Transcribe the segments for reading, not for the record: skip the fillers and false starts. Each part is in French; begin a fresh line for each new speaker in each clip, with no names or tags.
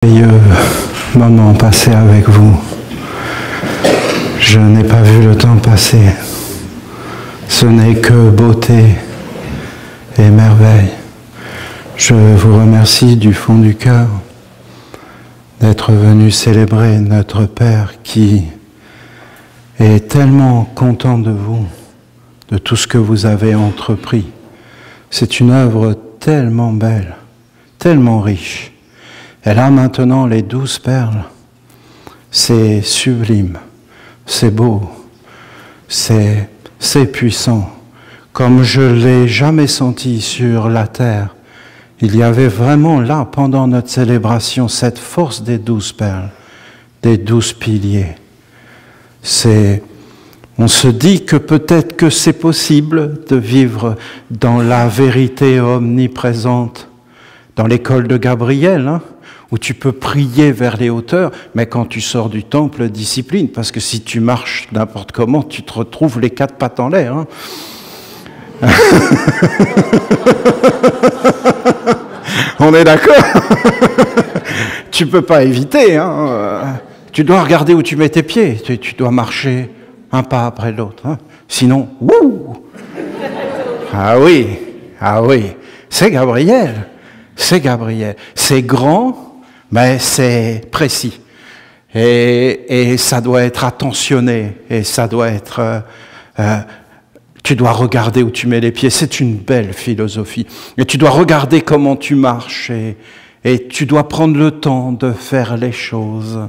Merveilleux moment passé avec vous. Je n'ai pas vu le temps passer. Ce n'est que beauté et merveille. Je vous remercie du fond du cœur d'être venu célébrer notre Père qui est tellement content de vous, de tout ce que vous avez entrepris. C'est une œuvre tellement belle, tellement riche. Elle a maintenant les 12 perles. C'est sublime, c'est beau, c'est puissant. Comme je ne l'ai jamais senti sur la terre, il y avait vraiment là, pendant notre célébration, cette force des 12 perles, des 12 piliers. On se dit que peut-être que c'est possible de vivre dans la vérité omniprésente, dans l'école de Gabriel, hein, où tu peux prier vers les hauteurs, mais quand tu sors du temple, discipline, parce que si tu marches n'importe comment, tu te retrouves les 4 pattes en l'air. Hein. On est d'accord? Tu peux pas éviter. Hein. Tu dois regarder où tu mets tes pieds. Tu dois marcher un pas après l'autre. Hein. Sinon, wouh! Ah oui, c'est Gabriel. C'est Gabriel. C'est grand, mais c'est précis. Et ça doit être attentionné. Et ça doit être... tu dois regarder où tu mets les pieds. C'est une belle philosophie. Et tu dois regarder comment tu marches. Et tu dois prendre le temps de faire les choses.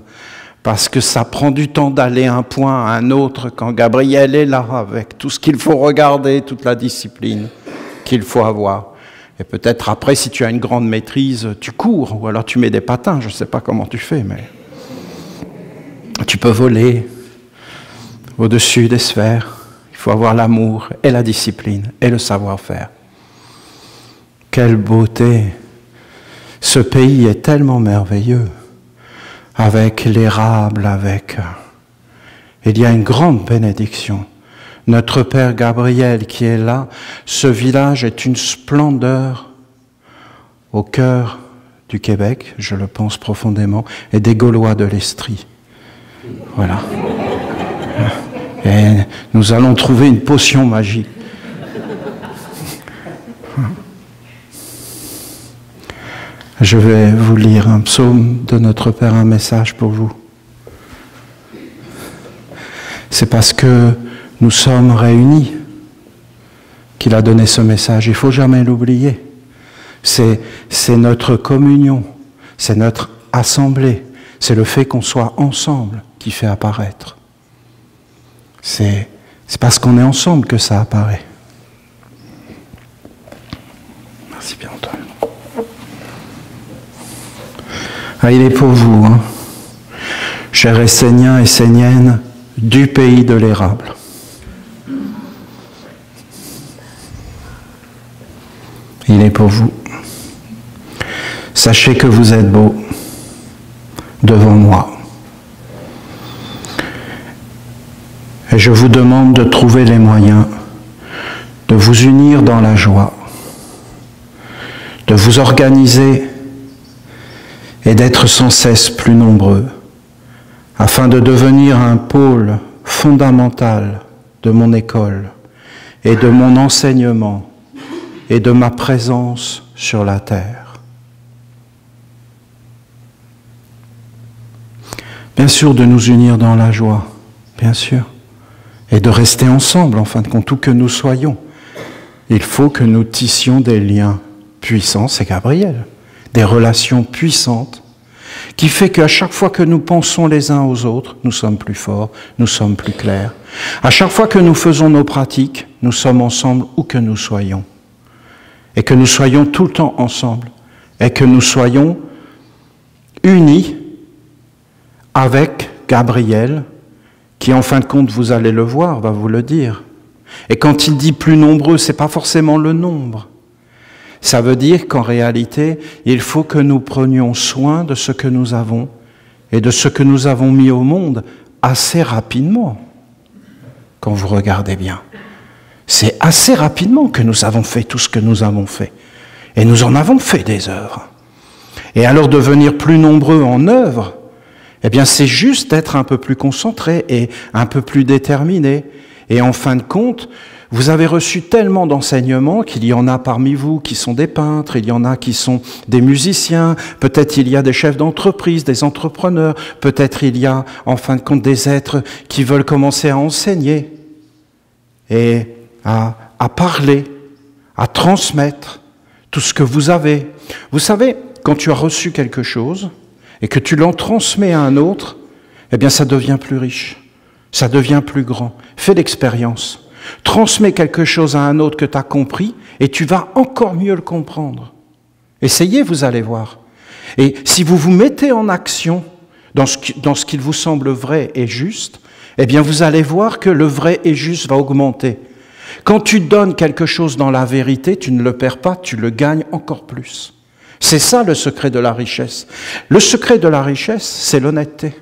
Parce que ça prend du temps d'aller d'un point à un autre quand Gabriel est là, avec tout ce qu'il faut regarder, toute la discipline qu'il faut avoir. Et peut-être après, si tu as une grande maîtrise, tu cours, ou alors tu mets des patins, je ne sais pas comment tu fais, mais tu peux voler au-dessus des sphères. Il faut avoir l'amour et la discipline et le savoir-faire. Quelle beauté! Ce pays est tellement merveilleux, avec l'érable, Il y a une grande bénédiction. Notre Père Gabriel qui est là, ce village est une splendeur au cœur du Québec, je le pense profondément, et des Gaulois de l'Estrie. Voilà. Et nous allons trouver une potion magique. Je vais vous lire un psaume de notre Père, un message pour vous. C'est parce que nous sommes réunis qu'il a donné ce message. Il ne faut jamais l'oublier. C'est notre communion, c'est notre assemblée, c'est le fait qu'on soit ensemble qui fait apparaître. C'est parce qu'on est ensemble que ça apparaît. Merci Pierre-Antoine. Ah, il est pour vous, hein, chers Esséniens et Esséniennes du pays de l'érable. Il est pour vous. Sachez que vous êtes beaux devant moi. Et je vous demande de trouver les moyens de vous unir dans la joie, de vous organiser et d'être sans cesse plus nombreux, afin de devenir un pôle fondamental de mon école et de mon enseignement et de ma présence sur la terre. Bien sûr, de nous unir dans la joie, bien sûr, et de rester ensemble, en fin de compte, où que nous soyons. Il faut que nous tissions des liens puissants, c'est Gabriel, des relations puissantes, qui fait qu'à chaque fois que nous pensons les uns aux autres, nous sommes plus forts, nous sommes plus clairs. À chaque fois que nous faisons nos pratiques, nous sommes ensemble où que nous soyons. Et que nous soyons tout le temps ensemble. Et que nous soyons unis avec Gabriel, qui en fin de compte, vous allez le voir, va vous le dire. Et quand il dit plus nombreux, ce n'est pas forcément le nombre. Ça veut dire qu'en réalité, il faut que nous prenions soin de ce que nous avons et de ce que nous avons mis au monde assez rapidement, quand vous regardez bien. C'est assez rapidement que nous avons fait tout ce que nous avons fait. Et nous en avons fait des œuvres. Et alors devenir plus nombreux en œuvre, eh bien c'est juste être un peu plus concentré et un peu plus déterminé. Et en fin de compte, vous avez reçu tellement d'enseignements qu'il y en a parmi vous qui sont des peintres, il y en a qui sont des musiciens, peut-être il y a des chefs d'entreprise, des entrepreneurs, peut-être il y a en fin de compte des êtres qui veulent commencer à enseigner et à parler, à transmettre tout ce que vous avez. Vous savez, quand tu as reçu quelque chose et que tu l'en transmets à un autre, eh bien ça devient plus riche, ça devient plus grand. Fais l'expérience. Transmets quelque chose à un autre que tu as compris et tu vas encore mieux le comprendre. Essayez, vous allez voir. Et si vous vous mettez en action dans ce qu'il vous semble vrai et juste, eh bien vous allez voir que le vrai et juste va augmenter. Quand tu donnes quelque chose dans la vérité, tu ne le perds pas, tu le gagnes encore plus. C'est ça le secret de la richesse. Le secret de la richesse, c'est l'honnêteté,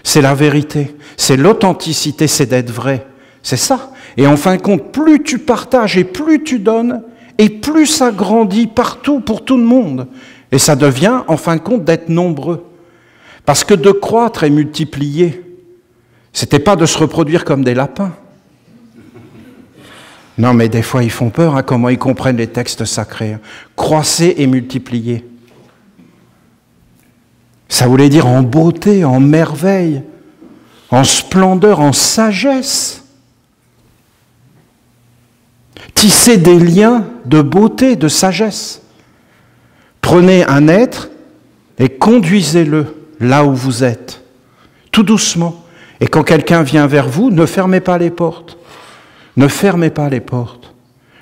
c'est la vérité, c'est l'authenticité, c'est d'être vrai. C'est ça. Et en fin de compte, plus tu partages et plus tu donnes, et plus ça grandit partout pour tout le monde. Et ça devient, en fin de compte, d'être nombreux. Parce que de croître et multiplier, c'était pas de se reproduire comme des lapins. Non, mais des fois, ils font peur, hein, comment ils comprennent les textes sacrés. Croissez et multipliez. Ça voulait dire en beauté, en merveille, en splendeur, en sagesse. Tissez des liens de beauté, de sagesse. Prenez un être et conduisez-le là où vous êtes, tout doucement. Et quand quelqu'un vient vers vous, ne fermez pas les portes. Ne fermez pas les portes.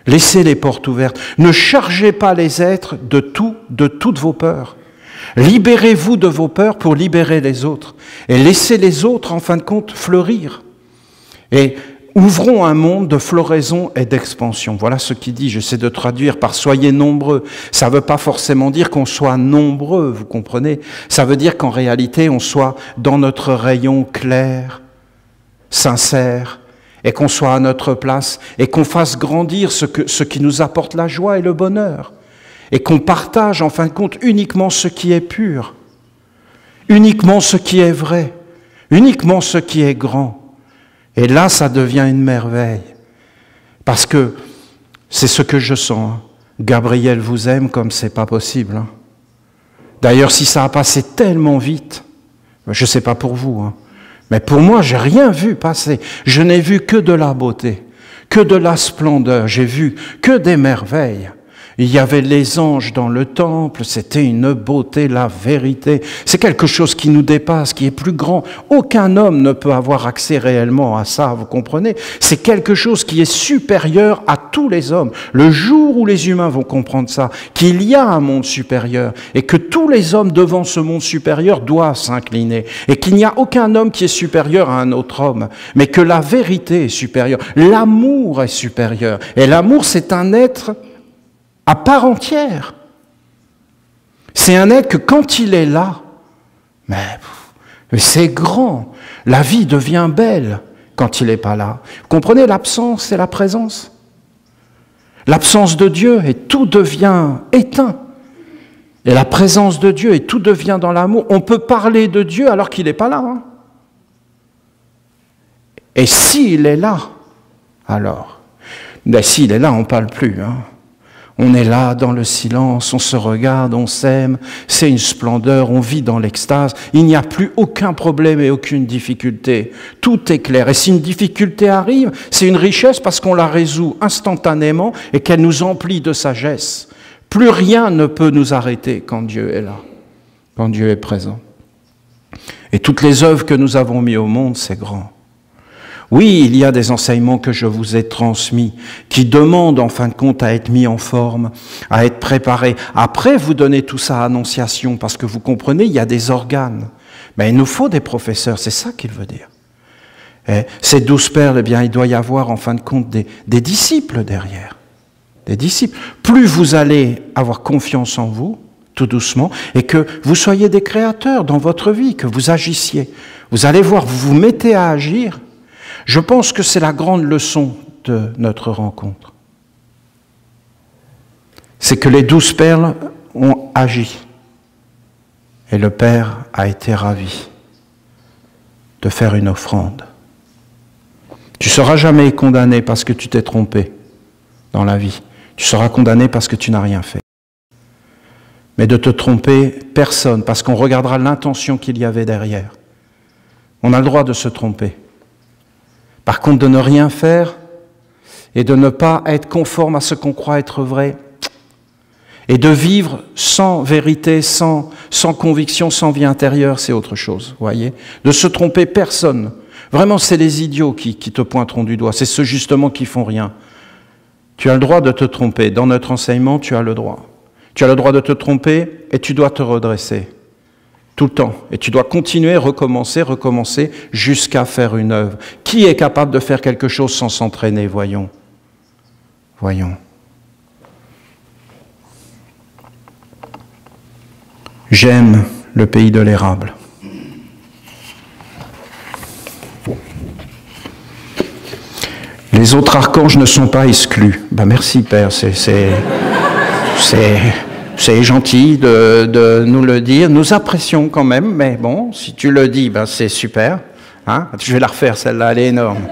Laissez les portes ouvertes. Ne chargez pas les êtres de toutes vos peurs. Libérez-vous de vos peurs pour libérer les autres. Et laissez les autres, en fin de compte, fleurir. Et ouvrons un monde de floraison et d'expansion. Voilà ce qu'il dit, j'essaie de traduire par « soyez nombreux ». Ça ne veut pas forcément dire qu'on soit nombreux, vous comprenez? Ça veut dire qu'en réalité, on soit dans notre rayon clair, sincère, et qu'on soit à notre place, et qu'on fasse grandir ce qui nous apporte la joie et le bonheur, et qu'on partage, en fin de compte, uniquement ce qui est pur, uniquement ce qui est vrai, uniquement ce qui est grand. Et là, ça devient une merveille. Parce que c'est ce que je sens. Hein. Gabriel vous aime comme c'est pas possible. Hein. D'ailleurs, si ça a passé tellement vite, je ne sais pas pour vous, hein, mais pour moi, j'ai rien vu passer. Je n'ai vu que de la beauté, que de la splendeur. J'ai vu que des merveilles. Il y avait les anges dans le temple, c'était une beauté, la vérité. C'est quelque chose qui nous dépasse, qui est plus grand. Aucun homme ne peut avoir accès réellement à ça, vous comprenez? C'est quelque chose qui est supérieur à tous les hommes. Le jour où les humains vont comprendre ça, qu'il y a un monde supérieur, et que tous les hommes devant ce monde supérieur doivent s'incliner, et qu'il n'y a aucun homme qui est supérieur à un autre homme, mais que la vérité est supérieure, l'amour est supérieur. Et l'amour, c'est un être à part entière. C'est un être que quand il est là, mais c'est grand. La vie devient belle quand il n'est pas là. Vous comprenez l'absence et la présence? L'absence de Dieu et tout devient éteint. Et la présence de Dieu et tout devient dans l'amour. On peut parler de Dieu alors qu'il n'est pas là. Hein? Et s'il est là, alors, ben, s'il est là, on ne parle plus. Hein? On est là dans le silence, on se regarde, on s'aime, c'est une splendeur, on vit dans l'extase. Il n'y a plus aucun problème et aucune difficulté. Tout est clair. Et si une difficulté arrive, c'est une richesse parce qu'on la résout instantanément et qu'elle nous emplit de sagesse. Plus rien ne peut nous arrêter quand Dieu est là, quand Dieu est présent. Et toutes les œuvres que nous avons mises au monde, c'est grand. Oui, il y a des enseignements que je vous ai transmis, qui demandent en fin de compte à être mis en forme, à être préparés. Après, vous donnez tout ça à Annonciation, parce que vous comprenez, il y a des organes. Mais il nous faut des professeurs, c'est ça qu'il veut dire. Et ces 12 perles, eh bien, il doit y avoir en fin de compte des disciples derrière. Des disciples. Plus vous allez avoir confiance en vous, tout doucement, et que vous soyez des créateurs dans votre vie, que vous agissiez. Vous allez voir, vous vous mettez à agir. Je pense que c'est la grande leçon de notre rencontre. C'est que les 12 perles ont agi. Et le Père a été ravi de faire une offrande. Tu ne seras jamais condamné parce que tu t'es trompé dans la vie. Tu seras condamné parce que tu n'as rien fait. Mais de te tromper, personne, parce qu'on regardera l'intention qu'il y avait derrière. On a le droit de se tromper. Par contre, de ne rien faire et de ne pas être conforme à ce qu'on croit être vrai, et de vivre sans vérité, sans conviction, sans vie intérieure, c'est autre chose, voyez. De se tromper, personne. Vraiment, c'est les idiots qui te pointeront du doigt. C'est ceux justement qui font rien. Tu as le droit de te tromper. Dans notre enseignement, tu as le droit. Tu as le droit de te tromper et tu dois te redresser. Tout le temps. Et tu dois continuer, recommencer, jusqu'à faire une œuvre. Qui est capable de faire quelque chose sans s'entraîner? Voyons. J'aime le pays de l'érable. Les autres archanges ne sont pas exclus. Ben merci Père, c'est gentil de nous le dire. Nous apprécions quand même, mais bon, si tu le dis, ben c'est super. Hein? Je vais la refaire, celle-là, elle est énorme.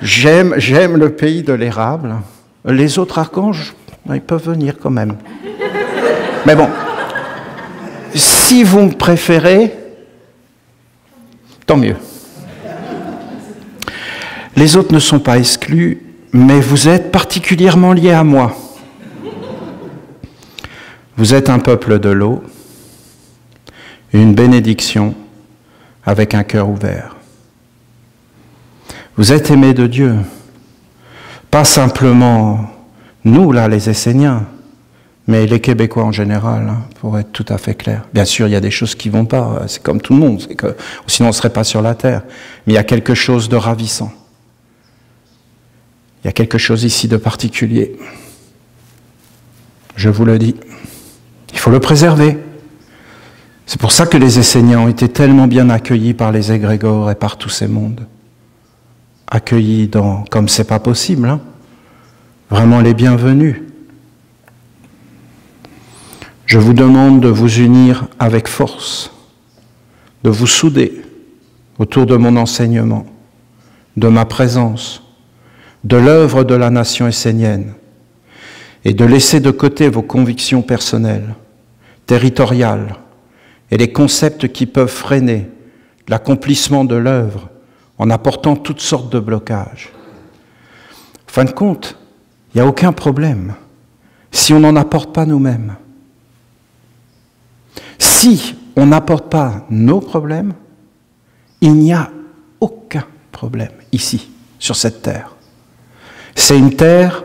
J'aime le pays de l'érable. Les autres archanges, ils peuvent venir quand même. Mais bon, si vous me préférez, tant mieux. Les autres ne sont pas exclus, mais vous êtes particulièrement liés à moi. Vous êtes un peuple de l'eau, une bénédiction avec un cœur ouvert. Vous êtes aimés de Dieu, pas simplement nous, là, les Esséniens, mais les Québécois en général, hein, pour être tout à fait clair. Bien sûr, il y a des choses qui ne vont pas, c'est comme tout le monde, sinon on ne serait pas sur la terre. Mais il y a quelque chose de ravissant. Il y a quelque chose ici de particulier. Je vous le dis. Il faut le préserver. C'est pour ça que les Esséniens ont été tellement bien accueillis par les égrégores et par tous ces mondes. Accueillis comme c'est pas possible, hein. Vraiment les bienvenus. Je vous demande de vous unir avec force, de vous souder autour de mon enseignement, de ma présence, de l'œuvre de la nation essénienne, et de laisser de côté vos convictions personnelles, territoriales, et les concepts qui peuvent freiner l'accomplissement de l'œuvre en apportant toutes sortes de blocages. En fin de compte, il n'y a aucun problème si on n'en apporte pas nous-mêmes. Si on n'apporte pas nos problèmes, il n'y a aucun problème ici, sur cette terre. C'est une terre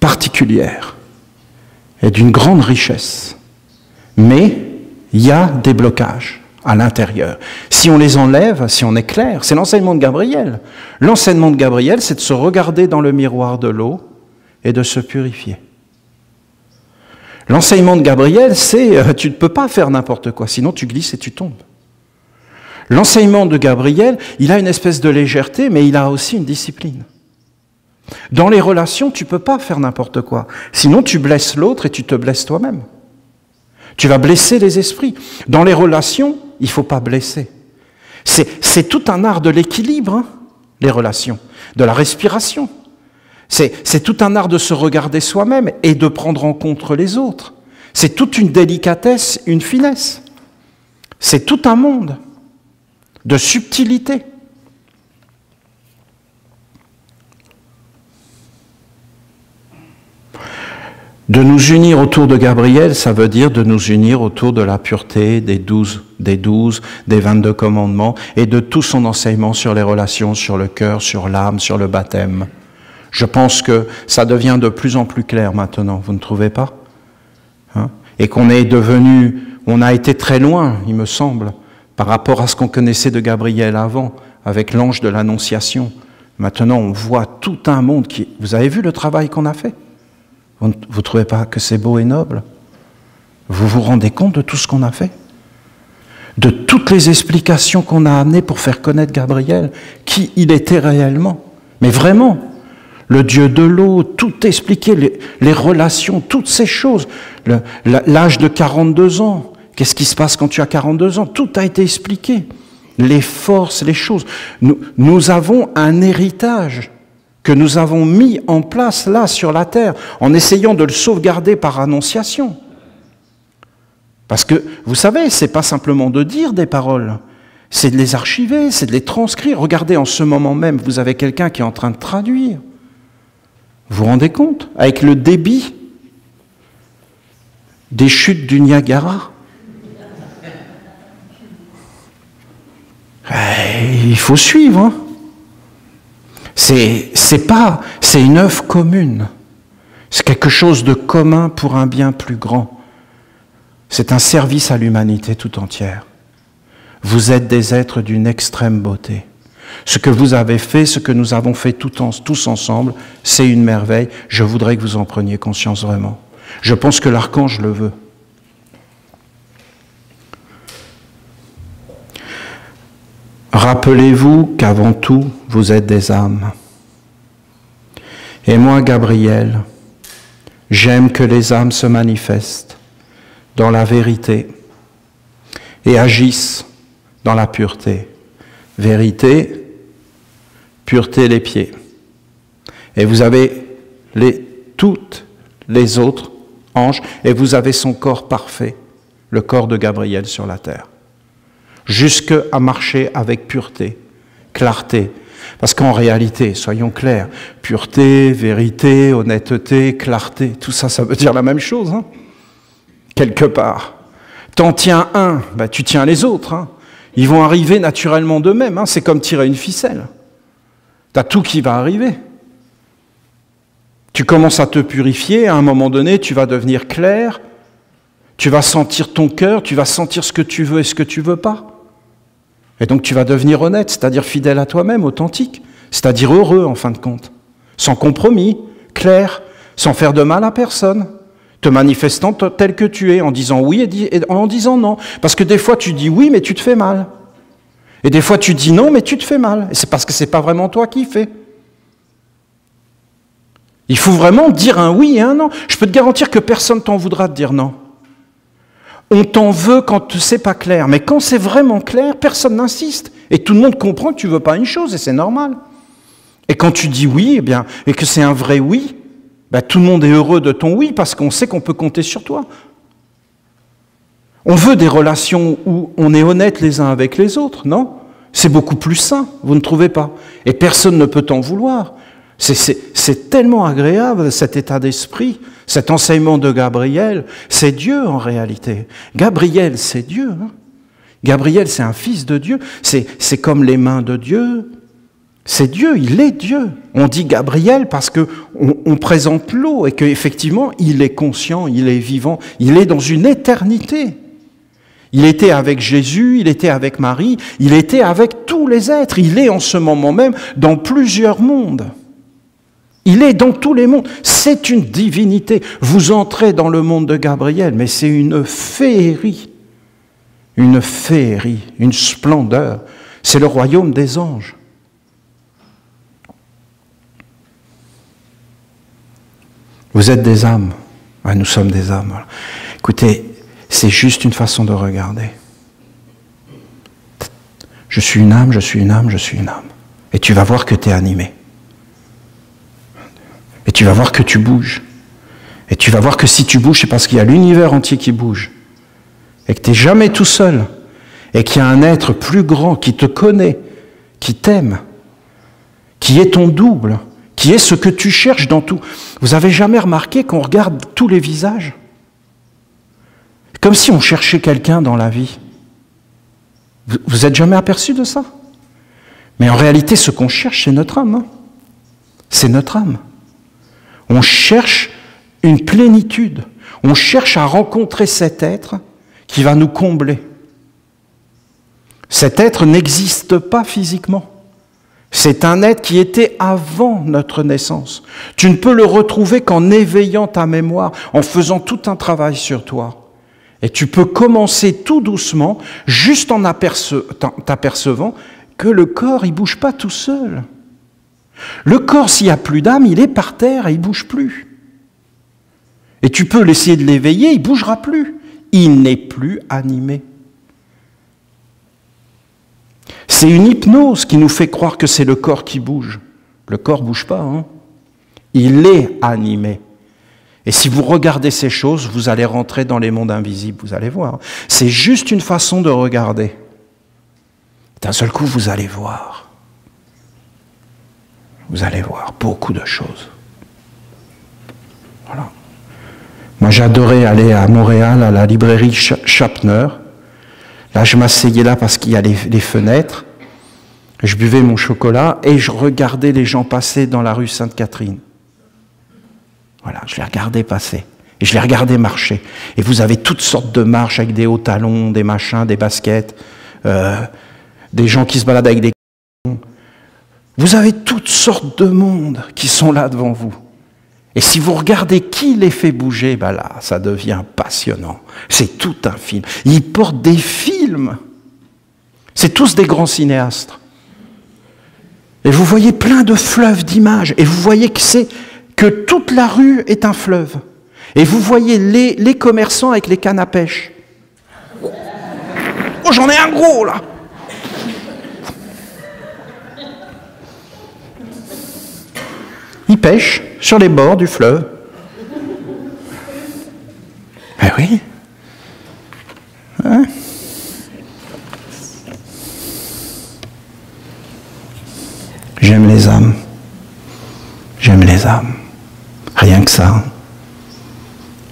particulière et d'une grande richesse. Mais il y a des blocages à l'intérieur. Si on les enlève, si on est clair, c'est l'enseignement de Gabriel. L'enseignement de Gabriel, c'est de se regarder dans le miroir de l'eau et de se purifier. L'enseignement de Gabriel, c'est tu ne peux pas faire n'importe quoi, sinon tu glisses et tu tombes. L'enseignement de Gabriel, il a une espèce de légèreté, mais il a aussi une discipline. Dans les relations, tu ne peux pas faire n'importe quoi, sinon tu blesses l'autre et tu te blesses toi-même. Tu vas blesser les esprits. Dans les relations, il ne faut pas blesser. C'est tout un art de l'équilibre, hein, les relations, de la respiration. C'est tout un art de se regarder soi-même et de prendre en compte les autres. C'est toute une délicatesse, une finesse. C'est tout un monde de subtilité. De nous unir autour de Gabriel, ça veut dire de nous unir autour de la pureté des 12, des 22 commandements et de tout son enseignement sur les relations, sur le cœur, sur l'âme, sur le baptême. Je pense que ça devient de plus en plus clair maintenant, vous ne trouvez pas, hein? Et qu'on est devenu, on a été très loin, il me semble, par rapport à ce qu'on connaissait de Gabriel avant, avec l'ange de l'Annonciation. Maintenant, on voit tout un monde qui... Vous avez vu le travail qu'on a fait? Vous ne trouvez pas que c'est beau et noble? Vous vous rendez compte de tout ce qu'on a fait? De toutes les explications qu'on a amenées pour faire connaître Gabriel, qui il était réellement. Mais vraiment, le Dieu de l'eau, tout expliqué, les relations, toutes ces choses. L'âge de 42 ans, qu'est-ce qui se passe quand tu as 42 ans? Tout a été expliqué. Les forces, les choses. Nous avons un héritage que nous avons mis en place là, sur la terre, en essayant de le sauvegarder par annonciation. Parce que, vous savez, c'est pas simplement de dire des paroles, c'est de les archiver, c'est de les transcrire. Regardez, en ce moment même, vous avez quelqu'un qui est en train de traduire. Vous vous rendez compte? Avec le débit des chutes du Niagara. Il faut suivre. Hein. C'est une œuvre commune. C'est quelque chose de commun pour un bien plus grand. C'est un service à l'humanité tout entière. Vous êtes des êtres d'une extrême beauté. Ce que vous avez fait, ce que nous avons fait tous ensemble, c'est une merveille. Je voudrais que vous en preniez conscience vraiment. Je pense que l'archange le veut. Rappelez-vous qu'avant tout, vous êtes des âmes. Et moi, Gabriel, j'aime que les âmes se manifestent dans la vérité et agissent dans la pureté. Vérité, pureté les pieds. Et vous avez toutes les autres anges, et vous avez son corps parfait, le corps de Gabriel sur la terre. Jusqu'à marcher avec pureté, clarté. Parce qu'en réalité, soyons clairs, pureté, vérité, honnêteté, clarté, tout ça, ça veut dire la même chose, hein, quelque part. T'en tiens un, ben, tu tiens les autres. Hein. Ils vont arriver naturellement d'eux-mêmes, hein, c'est comme tirer une ficelle. T'as tout qui va arriver. Tu commences à te purifier, à un moment donné, tu vas devenir clair, tu vas sentir ton cœur, tu vas sentir ce que tu veux et ce que tu veux pas. Et donc tu vas devenir honnête, c'est-à-dire fidèle à toi-même, authentique, c'est-à-dire heureux en fin de compte, sans compromis, clair, sans faire de mal à personne, te manifestant tel que tu es, en disant oui et en disant non. Parce que des fois tu dis oui mais tu te fais mal. Et des fois tu dis non mais tu te fais mal. Et c'est parce que c'est pas vraiment toi qui fais. Il faut vraiment dire un oui et un non. Je peux te garantir que personne t'en voudra de dire non. On t'en veut quand c'est pas clair, mais quand c'est vraiment clair, personne n'insiste. Et tout le monde comprend que tu veux pas une chose, et c'est normal. Et quand tu dis oui, eh bien, et que c'est un vrai oui, ben, tout le monde est heureux de ton oui, parce qu'on sait qu'on peut compter sur toi. On veut des relations où on est honnête les uns avec les autres, non? C'est beaucoup plus sain, vous ne trouvez pas? Et personne ne peut t'en vouloir. C'est tellement agréable, cet état d'esprit, cet enseignement de Gabriel. C'est Dieu en réalité. Gabriel, c'est Dieu. Hein. Gabriel, c'est un fils de Dieu. C'est comme les mains de Dieu. C'est Dieu, il est Dieu. On dit Gabriel parce qu'on présente l'eau et qu'effectivement, il est conscient, il est vivant, il est dans une éternité. Il était avec Jésus, il était avec Marie, il était avec tous les êtres. Il est en ce moment même dans plusieurs mondes. Il est dans tous les mondes. C'est une divinité. Vous entrez dans le monde de Gabriel, mais c'est une féerie, une splendeur. C'est le royaume des anges. Vous êtes des âmes. Ouais, nous sommes des âmes. Voilà. Écoutez, c'est juste une façon de regarder. Je suis une âme, je suis une âme, je suis une âme. Et tu vas voir que tu es animé. Et tu vas voir que tu bouges. Et tu vas voir que si tu bouges, c'est parce qu'il y a l'univers entier qui bouge. Et que tu n'es jamais tout seul. Et qu'il y a un être plus grand qui te connaît, qui t'aime, qui est ton double, qui est ce que tu cherches dans tout. Vous avez jamais remarqué qu'on regarde tous les visages? Comme si on cherchait quelqu'un dans la vie. Vous êtes jamais aperçu de ça? Mais en réalité, ce qu'on cherche, c'est notre âme. Hein. C'est notre âme. On cherche une plénitude. On cherche à rencontrer cet être qui va nous combler. Cet être n'existe pas physiquement. C'est un être qui était avant notre naissance. Tu ne peux le retrouver qu'en éveillant ta mémoire, en faisant tout un travail sur toi. Et tu peux commencer tout doucement, juste en t'apercevant que le corps, il ne bouge pas tout seul. Le corps, s'il n'y a plus d'âme, il est par terre et il ne bouge plus. Et tu peux l'essayer de l'éveiller, il ne bougera plus. Il n'est plus animé. C'est une hypnose qui nous fait croire que c'est le corps qui bouge. Le corps ne bouge pas, hein. Il est animé. Et si vous regardez ces choses, vous allez rentrer dans les mondes invisibles, vous allez voir. C'est juste une façon de regarder. D'un seul coup, vous allez voir. Vous allez voir beaucoup de choses. Voilà. Moi, j'adorais aller à Montréal, à la librairie Chapner. Là, je m'asseyais là parce qu'il y a les fenêtres. Je buvais mon chocolat et je regardais les gens passer dans la rue Sainte-Catherine. Voilà, je les regardais passer. Et je les regardais marcher. Et vous avez toutes sortes de marches avec des hauts talons, des machins, des baskets, des gens qui se baladent avec des... Vous avez toutes sortes de mondes qui sont là devant vous. Et si vous regardez qui les fait bouger, ben là, ça devient passionnant. C'est tout un film. Ils portent des films. C'est tous des grands cinéastes. Et vous voyez plein de fleuves d'images. Et vous voyez que toute la rue est un fleuve. Et vous voyez les commerçants avec les cannes à pêche. Oh, j'en ai un gros, là! Ils pêchent sur les bords du fleuve. Ben oui. Hein? J'aime les âmes. J'aime les âmes. Rien que ça.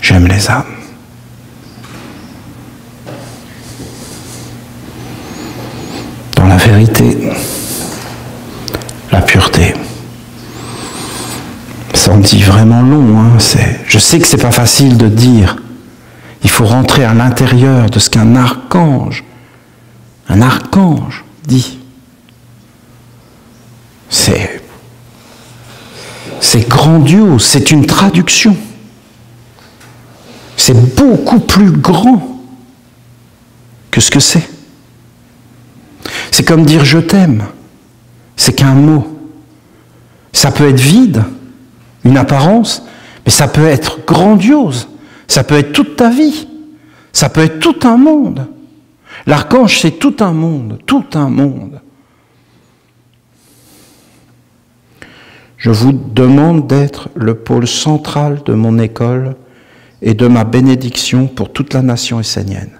J'aime les âmes. Dans la vérité, la pureté. Ça en dit vraiment long. Hein. Je sais que c'est pas facile de dire. Il faut rentrer à l'intérieur de ce qu'un archange dit. C'est grandiose, c'est une traduction. C'est beaucoup plus grand que ce que c'est. C'est comme dire je t'aime. C'est qu'un mot. Ça peut être vide, une apparence, mais ça peut être grandiose. Ça peut être toute ta vie. Ça peut être tout un monde. L'archange, c'est tout un monde, tout un monde. Je vous demande d'être le pôle central de mon école et de ma bénédiction pour toute la nation essénienne.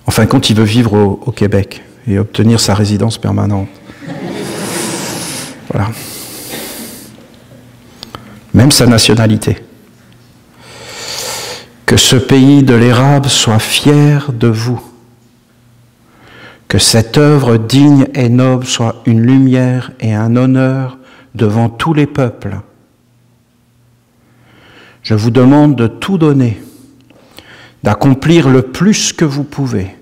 En fin de compte, il veut vivre au Québec et obtenir sa résidence permanente. Voilà. Même sa nationalité. Que ce pays de l'érable soit fier de vous. Que cette œuvre digne et noble soit une lumière et un honneur devant tous les peuples. Je vous demande de tout donner, d'accomplir le plus que vous pouvez,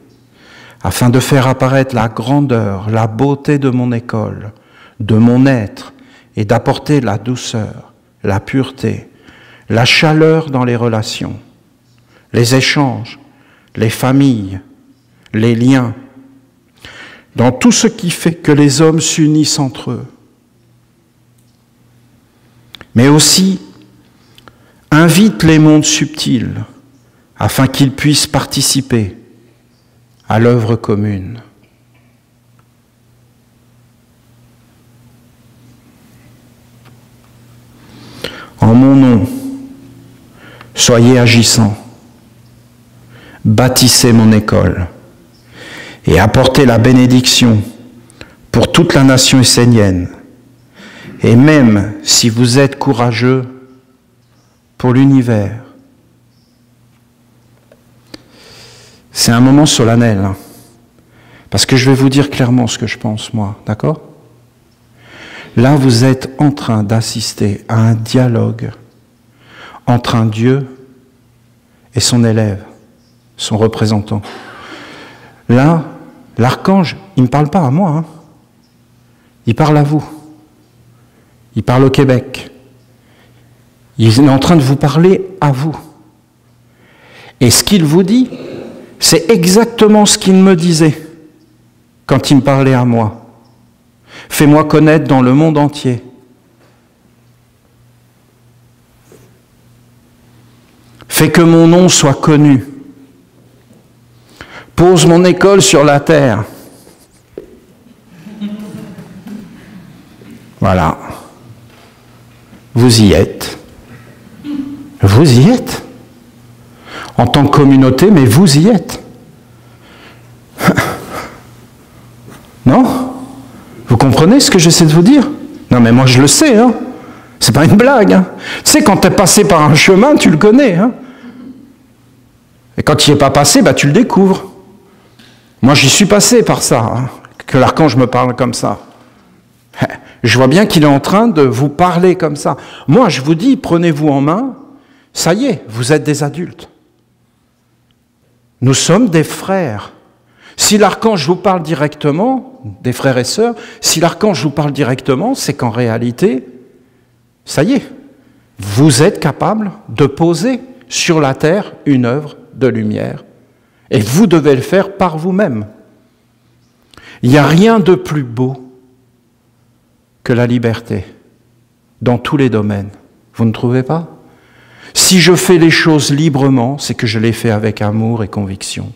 afin de faire apparaître la grandeur, la beauté de mon école, de mon être, et d'apporter la douceur, la pureté, la chaleur dans les relations, les échanges, les familles, les liens, dans tout ce qui fait que les hommes s'unissent entre eux. Mais aussi, invite les mondes subtils afin qu'ils puissent participer à l'œuvre commune. En mon nom, soyez agissants, bâtissez mon école et apportez la bénédiction pour toute la nation essénienne, et même si vous êtes courageux, pour l'univers. C'est un moment solennel, hein, parce que je vais vous dire clairement ce que je pense, moi, d'accord ? Là, vous êtes en train d'assister à un dialogue entre un Dieu et son élève, son représentant. Là, l'archange, il ne parle pas à moi, hein. Il parle à vous. Il parle au Québec. Il est en train de vous parler à vous. Et ce qu'il vous dit, c'est exactement ce qu'il me disait quand il me parlait à moi. Fais-moi connaître dans le monde entier. Fais que mon nom soit connu. Pose mon école sur la terre. Voilà. Vous y êtes. Vous y êtes. En tant que communauté, mais vous y êtes. Non? Vous comprenez ce que j'essaie de vous dire? Non, mais moi je le sais, hein. C'est pas une blague, hein. Tu sais, quand tu es passé par un chemin, tu le connais, hein. Et quand tu n'y es pas passé, bah, tu le découvres. Moi, j'y suis passé par ça, hein, que l'archange me parle comme ça. Je vois bien qu'il est en train de vous parler comme ça. Moi, je vous dis, prenez-vous en main, ça y est, vous êtes des adultes. Nous sommes des frères. Si l'archange vous parle directement, des frères et sœurs, si l'archange vous parle directement, c'est qu'en réalité, ça y est, vous êtes capable de poser sur la terre une œuvre de lumière. Et vous devez le faire par vous-même. Il n'y a rien de plus beau que la liberté, dans tous les domaines. Vous ne trouvez pas? Si je fais les choses librement, c'est que je les fais avec amour et conviction.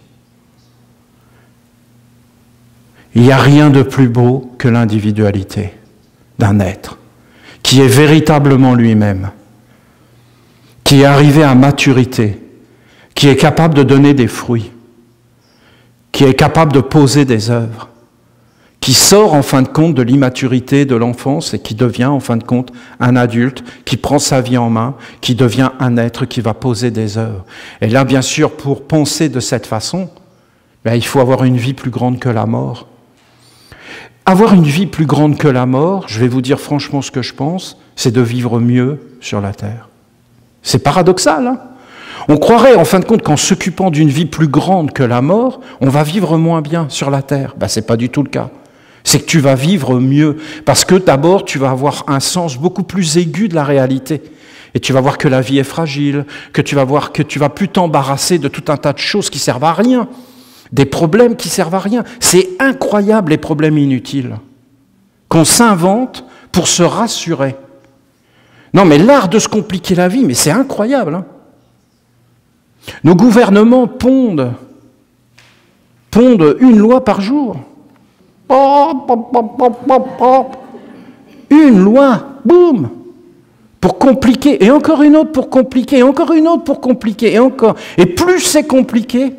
Il n'y a rien de plus beau que l'individualité d'un être qui est véritablement lui-même, qui est arrivé à maturité, qui est capable de donner des fruits, qui est capable de poser des œuvres, qui sort en fin de compte de l'immaturité de l'enfance et qui devient en fin de compte un adulte, qui prend sa vie en main, qui devient un être qui va poser des œuvres. Et là, bien sûr, pour penser de cette façon, il faut avoir une vie plus grande que la mort. Avoir une vie plus grande que la mort, je vais vous dire franchement ce que je pense, c'est de vivre mieux sur la terre. C'est paradoxal, hein? On croirait en fin de compte qu'en s'occupant d'une vie plus grande que la mort, on va vivre moins bien sur la terre. Ce n'est pas du tout le cas. C'est que tu vas vivre mieux, parce que d'abord tu vas avoir un sens beaucoup plus aigu de la réalité. Et tu vas voir que la vie est fragile, que tu vas voir que tu vas plus t'embarrasser de tout un tas de choses qui servent à rien. Des problèmes qui servent à rien. C'est incroyable les problèmes inutiles qu'on s'invente pour se rassurer. Non mais l'art de se compliquer la vie, mais c'est incroyable. Hein. Nos gouvernements pondent une loi par jour. Une loi, boum, pour compliquer, et encore une autre pour compliquer, et encore une autre pour compliquer, et encore. Et plus c'est compliqué,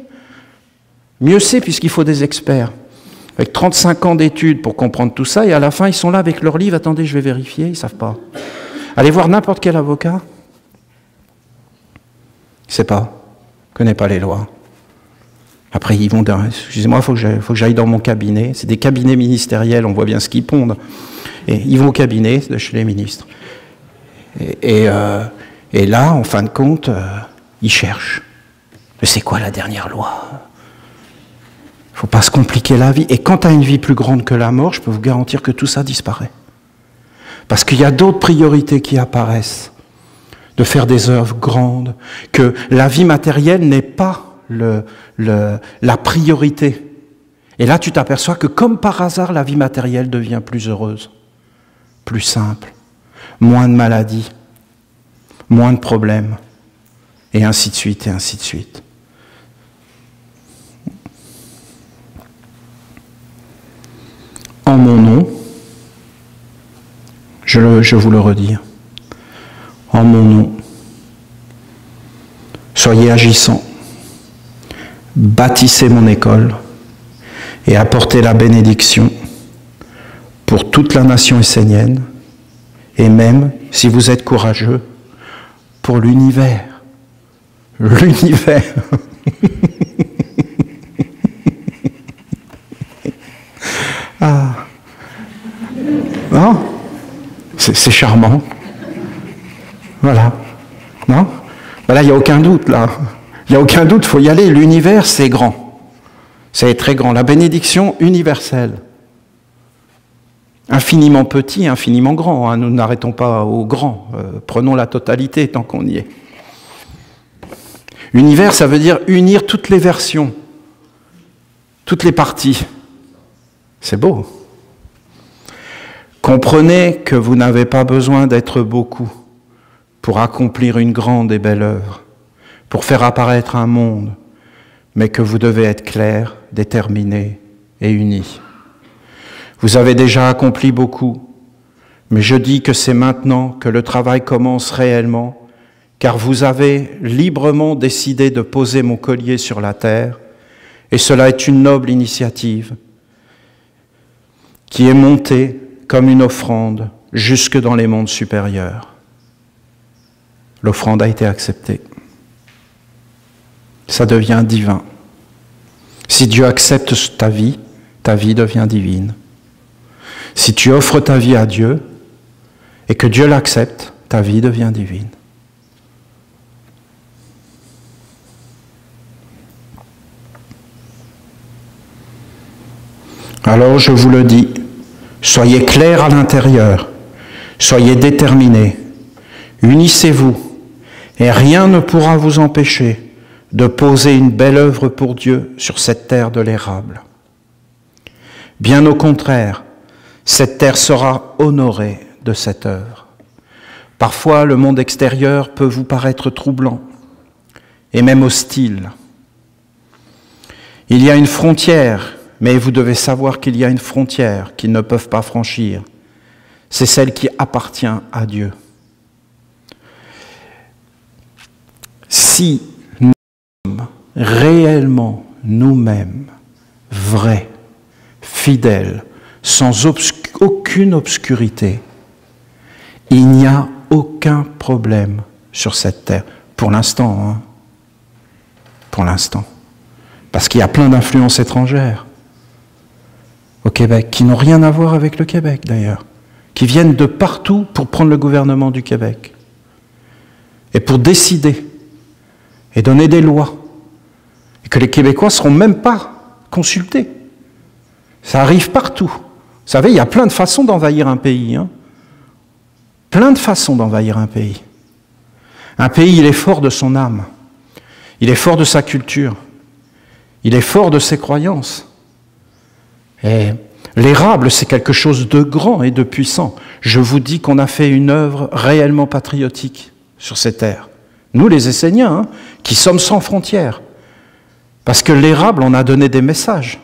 mieux c'est, puisqu'il faut des experts. Avec 35 ans d'études pour comprendre tout ça, et à la fin, ils sont là avec leur livre, attendez, je vais vérifier, ils ne savent pas. Allez voir n'importe quel avocat, il ne sait pas, il ne connaît pas les lois. Après, ils vont dans... Excusez-moi, il faut que j'aille dans mon cabinet. C'est des cabinets ministériels, on voit bien ce qu'ils pondent. Et ils vont au cabinet de chez les ministres. Et là, en fin de compte, ils cherchent. Mais c'est quoi la dernière loi? Il ne faut pas se compliquer la vie. Et quand tu as une vie plus grande que la mort, je peux vous garantir que tout ça disparaît. Parce qu'il y a d'autres priorités qui apparaissent. De faire des œuvres grandes. Que la vie matérielle n'est pas la priorité. Et là, tu t'aperçois que comme par hasard, la vie matérielle devient plus heureuse, plus simple, moins de maladies, moins de problèmes, et ainsi de suite, et ainsi de suite. En mon nom, je vous le redis, en mon nom, soyez agissants. Bâtissez mon école et apportez la bénédiction pour toute la nation essénienne et même, si vous êtes courageux, pour l'univers. L'univers. Ah. Non? C'est charmant. Voilà. Non? Ben là, il n'y a aucun doute, là. Il n'y a aucun doute, il faut y aller. L'univers, c'est grand. C'est très grand. La bénédiction universelle. Infiniment petit, infiniment grand. Hein. Nous n'arrêtons pas au grand. Prenons la totalité tant qu'on y est. Univers, ça veut dire unir toutes les versions, toutes les parties. C'est beau. Comprenez que vous n'avez pas besoin d'être beaucoup pour accomplir une grande et belle œuvre, pour faire apparaître un monde, mais que vous devez être clair, déterminé et uni. Vous avez déjà accompli beaucoup, mais je dis que c'est maintenant que le travail commence réellement, car vous avez librement décidé de poser mon collier sur la terre, et cela est une noble initiative qui est montée comme une offrande jusque dans les mondes supérieurs. L'offrande a été acceptée. Ça devient divin. Si Dieu accepte ta vie devient divine. Si tu offres ta vie à Dieu et que Dieu l'accepte, ta vie devient divine. Alors je vous le dis, soyez clairs à l'intérieur, soyez déterminés, unissez-vous, et rien ne pourra vous empêcher de poser une belle œuvre pour Dieu sur cette terre de l'érable. Bien au contraire, cette terre sera honorée de cette œuvre. Parfois, le monde extérieur peut vous paraître troublant et même hostile. Il y a une frontière, mais vous devez savoir qu'il y a une frontière qu'ils ne peuvent pas franchir. C'est celle qui appartient à Dieu. Si nous sommes réellement nous-mêmes, vrais, fidèles, sans aucune obscurité, il n'y a aucun problème sur cette terre. Pour l'instant, hein. Pour l'instant. Parce qu'il y a plein d'influences étrangères au Québec, qui n'ont rien à voir avec le Québec d'ailleurs, qui viennent de partout pour prendre le gouvernement du Québec et pour décider et donner des lois, et que les Québécois ne seront même pas consultés. Ça arrive partout. Vous savez, il y a plein de façons d'envahir un pays. Hein. Plein de façons d'envahir un pays. Un pays, il est fort de son âme. Il est fort de sa culture. Il est fort de ses croyances. Et l'érable, c'est quelque chose de grand et de puissant. Je vous dis qu'on a fait une œuvre réellement patriotique sur ces terres. Nous, les Esséniens, hein, qui sommes sans frontières. Parce que l'érable, on a donné des messages.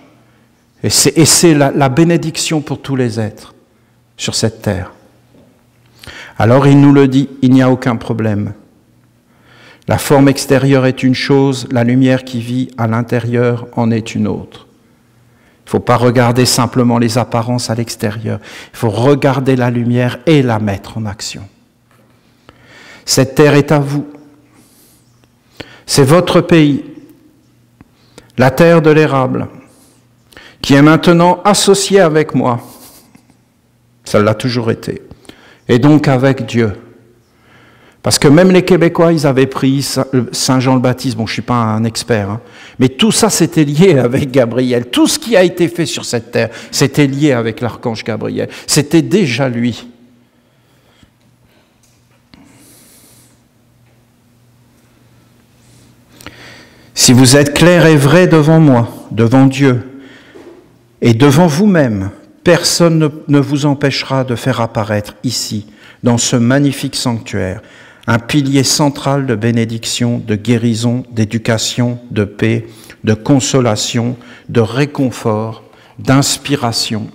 Et c'est la bénédiction pour tous les êtres sur cette terre. Alors il nous le dit, il n'y a aucun problème. La forme extérieure est une chose, la lumière qui vit à l'intérieur en est une autre. Il ne faut pas regarder simplement les apparences à l'extérieur. Il faut regarder la lumière et la mettre en action. Cette terre est à vous. C'est votre pays, la terre de l'érable, qui est maintenant associée avec moi. Ça l'a toujours été. Et donc avec Dieu. Parce que même les Québécois, ils avaient pris Saint Jean le Baptiste. Bon, je ne suis pas un expert, hein, mais tout ça, c'était lié avec Gabriel. Tout ce qui a été fait sur cette terre, c'était lié avec l'archange Gabriel. C'était déjà lui. Si vous êtes clair et vrai devant moi, devant Dieu, et devant vous-même, personne ne vous empêchera de faire apparaître ici, dans ce magnifique sanctuaire, un pilier central de bénédiction, de guérison, d'éducation, de paix, de consolation, de réconfort, d'inspiration,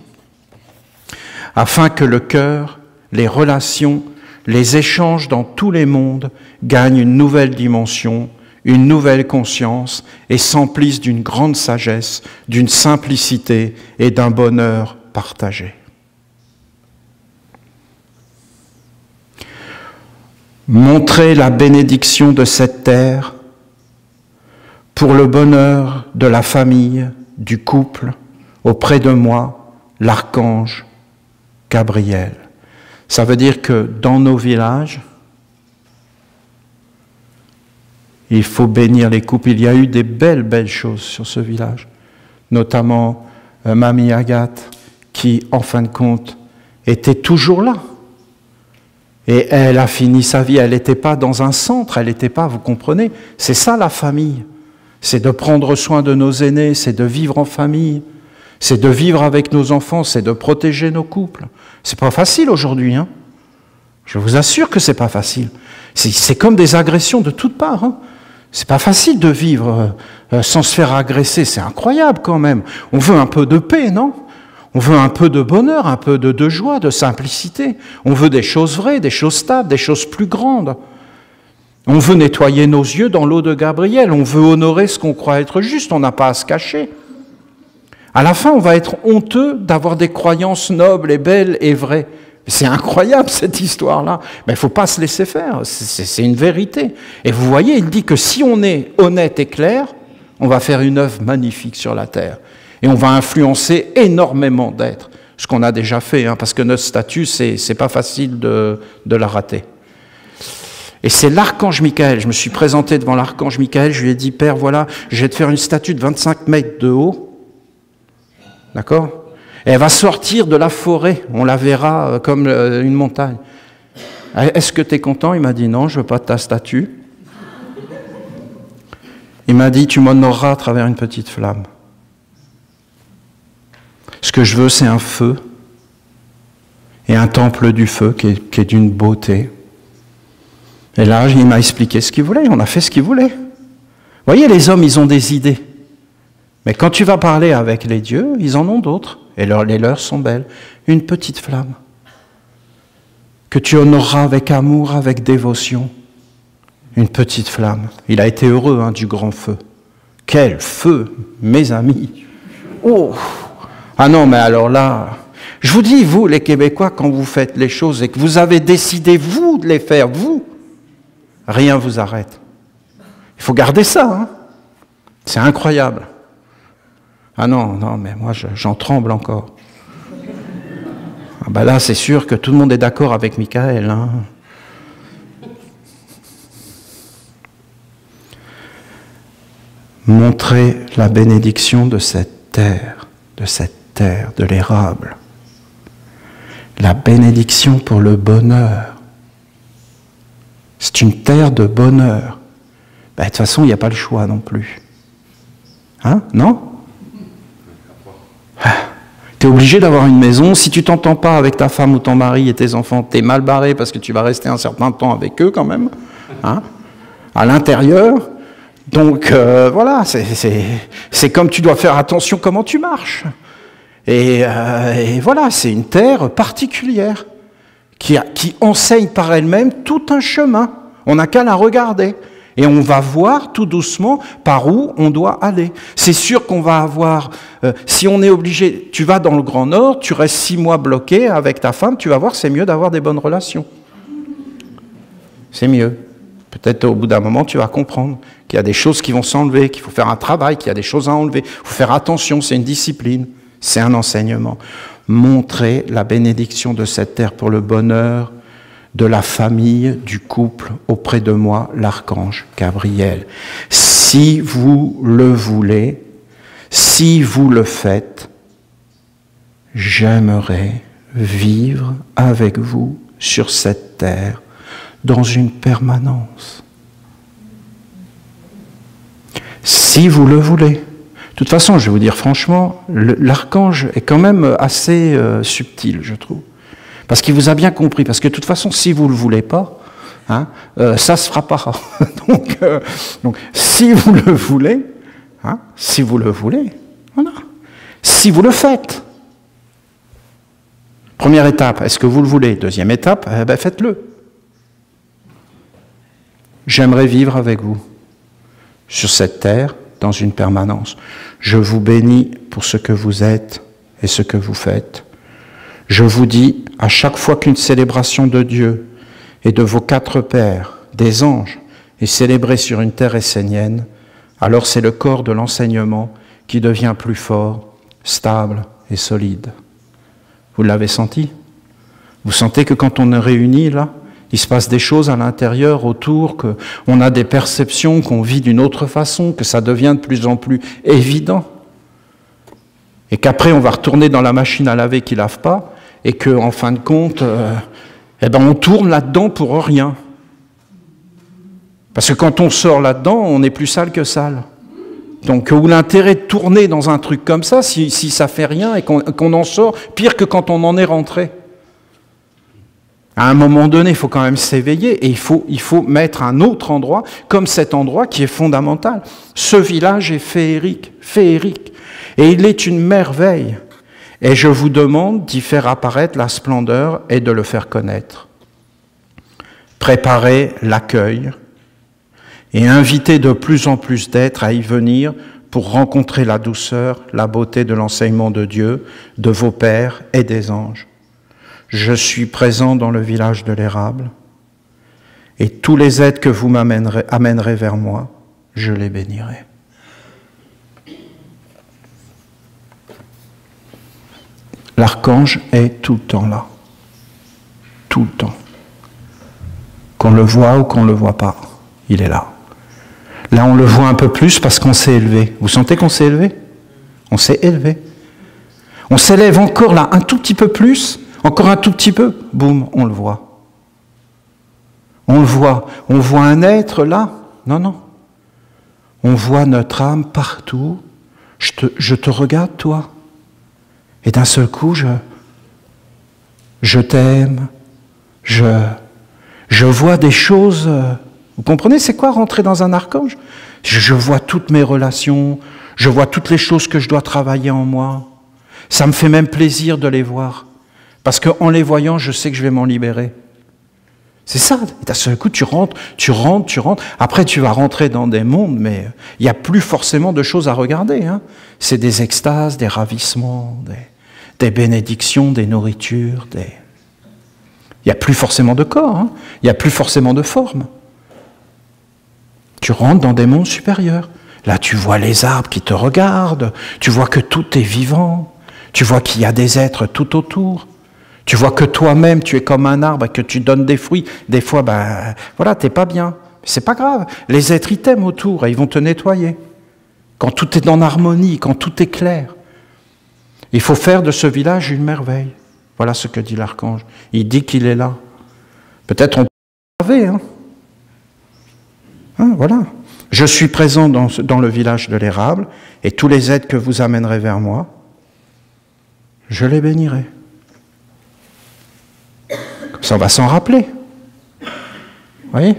afin que le cœur, les relations, les échanges dans tous les mondes gagnent une nouvelle dimension, une nouvelle conscience et s'emplissent d'une grande sagesse, d'une simplicité et d'un bonheur partagé. Montrez la bénédiction de cette terre pour le bonheur de la famille, du couple, auprès de moi, l'archange Gabriel. Ça veut dire que dans nos villages, il faut bénir les couples. Il y a eu des belles choses sur ce village, notamment Mamie Agathe, qui, en fin de compte, était toujours là. Et elle a fini sa vie, elle n'était pas dans un centre, elle n'était pas, vous comprenez, c'est ça la famille. C'est de prendre soin de nos aînés, c'est de vivre en famille, c'est de vivre avec nos enfants, c'est de protéger nos couples. C'est pas facile aujourd'hui, hein. Je vous assure que c'est pas facile. C'est comme des agressions de toutes parts, hein. C'est pas facile de vivre sans se faire agresser, c'est incroyable quand même. On veut un peu de paix, non? On veut un peu de bonheur, un peu de joie, de simplicité. On veut des choses vraies, des choses stables, des choses plus grandes. On veut nettoyer nos yeux dans l'eau de Gabriel. On veut honorer ce qu'on croit être juste. On n'a pas à se cacher. À la fin, on va être honteux d'avoir des croyances nobles et belles et vraies. C'est incroyable cette histoire-là. Mais il ne faut pas se laisser faire. C'est une vérité. Et vous voyez, il dit que si on est honnête et clair, on va faire une œuvre magnifique sur la terre. Et on va influencer énormément d'êtres. Ce qu'on a déjà fait, hein, parce que notre statut, c'est pas facile de la rater. Et c'est l'archange Michael. Je me suis présenté devant l'archange Michael. Je lui ai dit, Père, voilà, je vais te faire une statue de 25 mètres de haut. D'accord ? Et elle va sortir de la forêt. On la verra comme une montagne. Est-ce que tu es content ? Il m'a dit, non, je veux pas de ta statue. Il m'a dit, tu m'honoreras à travers une petite flamme. Ce que je veux, c'est un feu. Et un temple du feu qui est d'une beauté. Et là, il m'a expliqué ce qu'il voulait. On a fait ce qu'il voulait. Vous voyez, les hommes, ils ont des idées. Mais quand tu vas parler avec les dieux, ils en ont d'autres. Et les leurs sont belles. Une petite flamme que tu honoreras avec amour, avec dévotion. Une petite flamme. Il a été heureux, hein, du grand feu. Quel feu, mes amis. Oh! Ah non, mais alors là, je vous dis, vous, les Québécois, quand vous faites les choses et que vous avez décidé, vous, de les faire, vous, rien vous arrête. Il faut garder ça, hein. C'est incroyable. Ah non, non, mais moi, j'en tremble encore. Ah ben là, c'est sûr que tout le monde est d'accord avec Michael, hein. Montrez la bénédiction de cette terre, de l'érable. La bénédiction pour le bonheur. C'est une terre de bonheur. Ben, de toute façon, il n'y a pas le choix non plus. Hein? Non? Tu es obligé d'avoir une maison. Si tu t'entends pas avec ta femme ou ton mari et tes enfants, tu es mal barré parce que tu vas rester un certain temps avec eux quand même. Hein? À l'intérieur. Donc voilà, c'est comme tu dois faire attention comment tu marches. Et voilà, c'est une terre particulière qui enseigne par elle-même tout un chemin. On n'a qu'à la regarder. Et on va voir tout doucement par où on doit aller. C'est sûr qu'on va avoir, si on est obligé, tu vas dans le Grand Nord, tu restes 6 mois bloqué avec ta femme, tu vas voir, c'est mieux d'avoir des bonnes relations. C'est mieux. Peut-être au bout d'un moment, tu vas comprendre qu'il y a des choses qui vont s'enlever, qu'il faut faire un travail, qu'il y a des choses à enlever. Il faut faire attention, c'est une discipline, c'est un enseignement. Montrer la bénédiction de cette terre pour le bonheur de la famille, du couple, auprès de moi, l'archange Gabriel. Si vous le voulez, si vous le faites, j'aimerais vivre avec vous sur cette terre dans une permanence. Si vous le voulez. De toute façon, je vais vous dire franchement, l'archange est quand même assez subtil, je trouve. Parce qu'il vous a bien compris. Parce que de toute façon, si vous ne le voulez pas, hein, ça ne se fera pas. donc, si vous le voulez, hein, si vous le voulez, voilà. Si vous le faites. Première étape, est-ce que vous le voulez? Deuxième étape, faites-le. J'aimerais vivre avec vous sur cette terre, dans une permanence. Je vous bénis pour ce que vous êtes et ce que vous faites. Je vous dis, à chaque fois qu'une célébration de Dieu et de vos 4 pères, des anges, est célébrée sur une terre essénienne, alors c'est le corps de l'enseignement qui devient plus fort, stable et solide. Vous l'avez senti? Vous sentez que quand on est réunis là, il se passe des choses à l'intérieur, autour, qu'on a des perceptions, qu'on vit d'une autre façon, que ça devient de plus en plus évident. Et qu'après, on va retourner dans la machine à laver qui ne lave pas, et qu'en fin de compte, on tourne là-dedans pour rien. Parce que quand on sort là-dedans, on est plus sale que sale. Donc, où l'intérêt de tourner dans un truc comme ça, si ça fait rien et qu'on en sort, pire que quand on en est rentré. À un moment donné, il faut quand même s'éveiller et il faut mettre un autre endroit, comme cet endroit qui est fondamental. Ce village est féerique, et il est une merveille. Et je vous demande d'y faire apparaître la splendeur et de le faire connaître. Préparez l'accueil et invitez de plus en plus d'êtres à y venir pour rencontrer la douceur, la beauté de l'enseignement de Dieu, de vos pères et des anges. Je suis présent dans le village de l'érable, et tous les êtres que vous amènerez vers moi, je les bénirai. L'archange est tout le temps là. Tout le temps. Qu'on le voit ou qu'on ne le voit pas, il est là. Là, on le voit un peu plus parce qu'on s'est élevé. Vous sentez qu'on s'est élevé? On s'est élevé. On s'élève encore là, un tout petit peu plus. Encore un tout petit peu, boum, on le voit. On le voit. On voit un être là? Non, non. On voit notre âme partout. Je te regarde, toi. Et d'un seul coup, je t'aime. Je vois des choses. Vous comprenez, c'est quoi rentrer dans un archange? Je vois toutes mes relations. Je vois toutes les choses que je dois travailler en moi. Ça me fait même plaisir de les voir. Parce qu'en les voyant, je sais que je vais m'en libérer. C'est ça. Et d'un seul coup, tu rentres. Après, tu vas rentrer dans des mondes, mais il n'y a plus forcément de choses à regarder. Hein. C'est des extases, des ravissements, des bénédictions, des nourritures. Il n'y a plus forcément de corps. Hein. Il n'y a plus forcément de forme. Tu rentres dans des mondes supérieurs. Là, tu vois les arbres qui te regardent. Tu vois que tout est vivant. Tu vois qu'il y a des êtres tout autour. Tu vois que toi-même, tu es comme un arbre et que tu donnes des fruits. Des fois, voilà, t'es pas bien. C'est pas grave. Les êtres, ils t'aiment autour et ils vont te nettoyer. Quand tout est en harmonie, quand tout est clair. Il faut faire de ce village une merveille. Voilà ce que dit l'archange. Il dit qu'il est là. Peut-être on peut le hein. Voilà. Je suis présent dans le village de l'érable et tous les êtres que vous amènerez vers moi, je les bénirai. Ça, on va s'en rappeler. Vous voyez?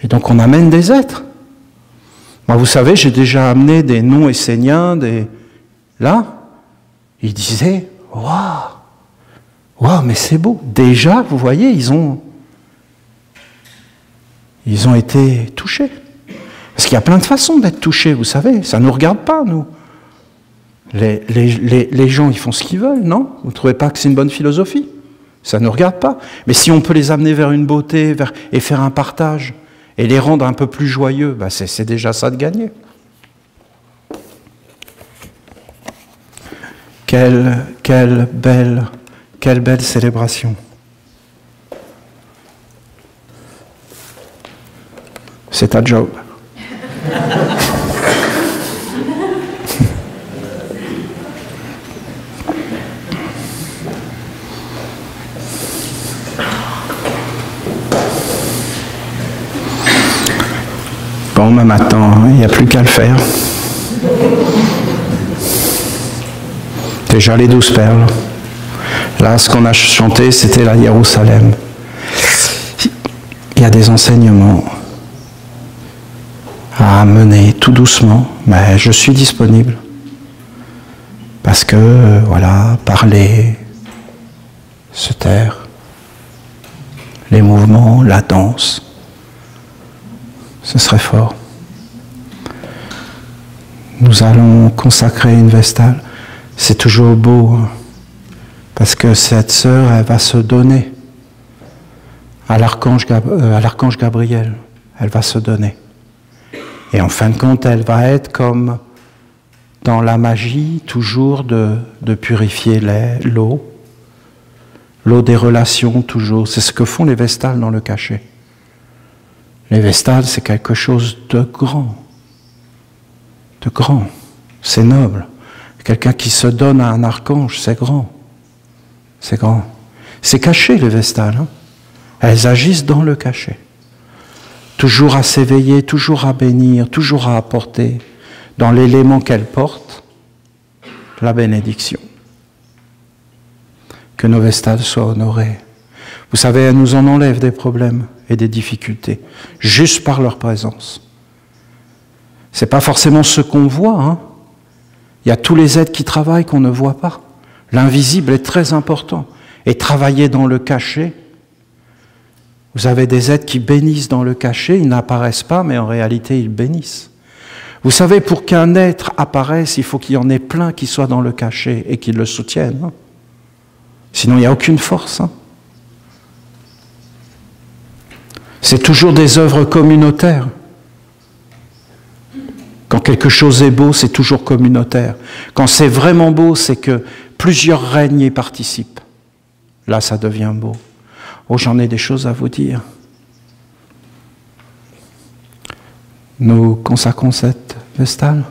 Et donc, on amène des êtres. Moi, vous savez, j'ai déjà amené des non-esséniens, Là, ils disaient, waouh, mais c'est beau. Déjà, vous voyez, ils ont été touchés. Parce qu'il y a plein de façons d'être touchés, vous savez. Ça ne nous regarde pas, nous. Les gens, ils font ce qu'ils veulent, non? Vous ne trouvez pas que c'est une bonne philosophie? Ça ne nous regarde pas. Mais si on peut les amener vers une beauté et faire un partage et les rendre un peu plus joyeux, c'est déjà ça de gagner. Quelle belle célébration. C'est ta job. Bon, mais maintenant, il n'y a plus qu'à le faire. Déjà les 12 perles. Là, ce qu'on a chanté, c'était la Jérusalem. Il y a des enseignements à mener tout doucement, mais je suis disponible. Parce que, voilà, parler, se taire, les mouvements, la danse, ce serait fort. Nous allons consacrer une vestale. C'est toujours beau, hein, parce que cette sœur, elle va se donner à l'archange Gabriel. Elle va se donner. Et en fin de compte, elle va être comme dans la magie, toujours de purifier l'eau. L'eau des relations, toujours. C'est ce que font les vestales dans le cachet. Les vestales, c'est quelque chose de grand. De grand. C'est noble. Quelqu'un qui se donne à un archange, c'est grand. C'est grand. C'est caché, les vestales. Hein. Elles agissent dans le cachet. Toujours à s'éveiller, toujours à bénir, toujours à apporter, dans l'élément qu'elle porte, la bénédiction. Que nos vestales soient honorées. Vous savez, elles nous en enlèvent des problèmes et des difficultés, juste par leur présence. Ce n'est pas forcément ce qu'on voit, hein. Il y a tous les aides qui travaillent qu'on ne voit pas. L'invisible est très important. Et travailler dans le cachet, vous avez des aides qui bénissent dans le cachet, ils n'apparaissent pas, mais en réalité, ils bénissent. Vous savez, pour qu'un être apparaisse, il faut qu'il y en ait plein qui soient dans le cachet et qui le soutiennent. Hein. Sinon, il n'y a aucune force. Hein. C'est toujours des œuvres communautaires. Quand quelque chose est beau, c'est toujours communautaire. Quand c'est vraiment beau, c'est que plusieurs règnes y participent. Là, ça devient beau. Oh, j'en ai des choses à vous dire. Nous consacrons cette vestale.